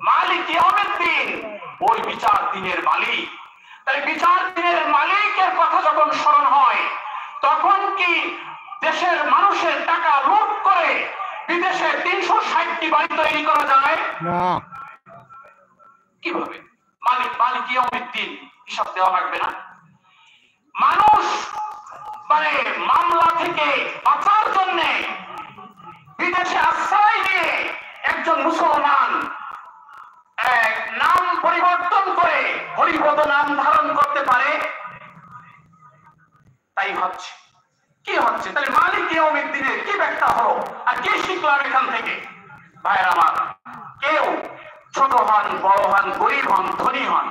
মালিক ইয়াউমিদ্দিন ওই বিচার দিনের মালিক। তাই বিচার দিনের মালিকের কথা যখন স্মরণ হয় তখন কি দেশের মানুষের টাকা লুট করে বিদেশে 360টি বাড়ি তৈরি করা যায় না? কিভাবে? মালিক ইয়াউমিদ্দিন হিসাব দেওয়া লাগবে না? মানুষ মামলা থেকে বাঁচার জন্য বিদেশে আশ্রয় নিয়ে একজন মুসলমান নাম পরিবর্তন করে হরিপদ নাম ধারণ করতে পারে? তাই হচ্ছে। কি হচ্ছে? তাহলে মালিক ইয়াউমিদ্দিনের কি ব্যাখ্যা হলো আর কি শিখলাম এখান থেকে? ভাইয়ের আমার, কেউ ছোট হন, বড় হন, গরিব হন, ধনী হন,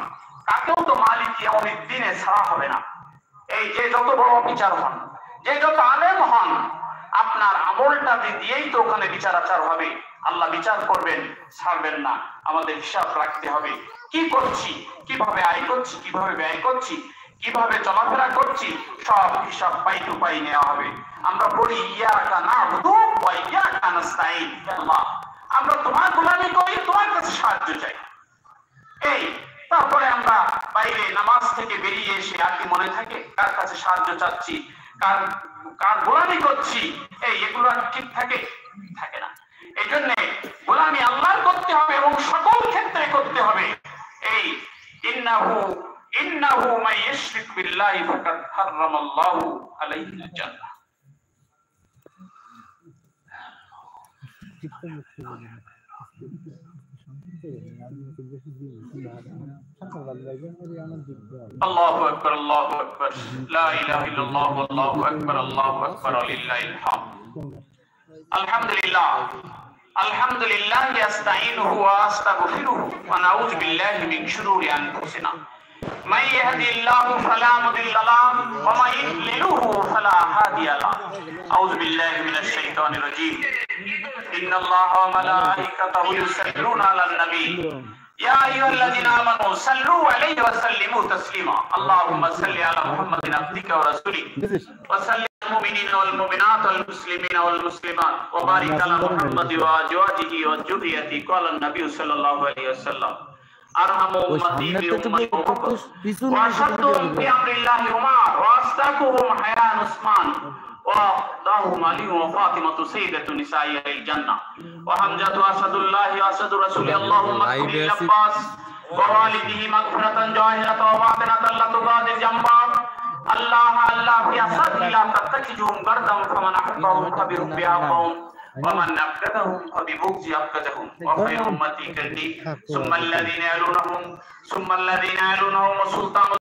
তাকেও তো মালিক ইয়াউমিদ্দিনে ছাড়া হবে না। এই যে যত বড় বিচার হন, যে যত আলেম হন, আপনার আমলটা দিয়েই তো ওখানে বিচার আচার হবে। আল্লাহ বিচার করবেন, ছাড়বেন না। আমাদের হিসাব রাখতে হবে, কি করছি, কিভাবে আয় করছি, কিভাবে ব্যয় করছি, কিভাবে চলাফেরা করছি, সব হিসাব পাই টু পাই নেওয়া হবে। আমরা বলি ইয়াকা না'বুদু ওয়া ইয়াকা নাস্তাঈন, আল্লাহ আমরা তোমার গোলামি করি, তোমার কাছে সাহায্য চাই। এই তারপরে আমরা বাইরে নামাজ থেকে বেরিয়ে এসে আর কি মনে থাকে কার কাছে সাহায্য চাচ্ছি, কার গোলামি করছি, এগুলো ঠিক থাকে না। এই জন্য গোলামি আল্লাহর করতে হবে এবং সকল ক্ষেত্রে করতে হবে। এই ইন্নাহু মান ইউশরিক বিল্লাহি ফাকাদ হারামাল্লাহু আলাইহিল জান্নাহ। আল্লাহু আকবার, আল্লাহু আকবার, লা ইলাহা ইল্লাল্লাহ, আল্লাহু আকবার, আল্লাহু আকবার, লিল্লাহিল হামদ। আলহামদুলিল্লাহ, আলহামদুলিল্লাহ, আস্তাঈনুহু ওয়া আস্তাগফিরুহু ওয়া নাউযু বিল্লাহি মিন শুরুরি আনফুসিনা। মান ইয়াহদিল্লাহু ফালা মুদিল্লা লাহু ওয়া মান ইউদ্লিলহু ফালা হাদিয়া লাহু। আউযু বিল্লাহি মিনাশ শাইতানির রাজীম। ইন্নাল্লাহা ওয়া মালাইকাতাহু ইউসাল্লুনা আলান নবী ইয়া আইয়ুহাল্লাযীনা আমানু সাল্লু আলাইহি ওয়া সাল্লিমু তাসলিমা। আল্লাহুম্মা সাল্লি আলা মুহাম্মাদিন আবদিকা ওয়া রাসূলিক ওয়া সাল্লি আলাল মুমিনিনা ওয়াল মুমিনাত ওয়াল মুসলিমিনা ওয়াল মুসলিমাত ওয়া বারিক আলা মুহাম্মাদি ওয়া আজওয়াজিহি ওয়া যুররিয়াতিহি। ক্বালা নবী সাল্লাল্লাহু আলাইহি ওয়াসাল্লাম আরহামু উম্মতি বি উম্মতি মুহাম্মদ ওয়া আশাদ্দু ফি আমরিল্লাহি উমর ওয়া আসদাকুহুম হায়ান উসমান ওয়া দাহুম আলী ওয়া ফাতিমাতু সাইয়্যিদাতু নিসাইল জান্নাহ ওয়া হামজাতু আসাদুল্লাহি ওয়া আসাদু রাসূলি। আল্লাহুম্মা কুল আব্বাস ওয়া ওয়ালিদিহি মাগফিরাতান জাহিরাতান ওয়া বাতিনাতান লা তুগাদির জামবা। আল্লাহ আল্লাহ ফি আসাদি লা তাতাকিজুম গারদাম ফামান আহবাহুম কাবিরুম বিআবাহুম ওয়া মান আবগাদাহুম ফাবিবুগজি আবগাদাহুম ওয়া খায়রু উম্মতি কাল্লি সুম্মা আল্লাযীনা ইয়ালুনহুম ওয়া সুলতান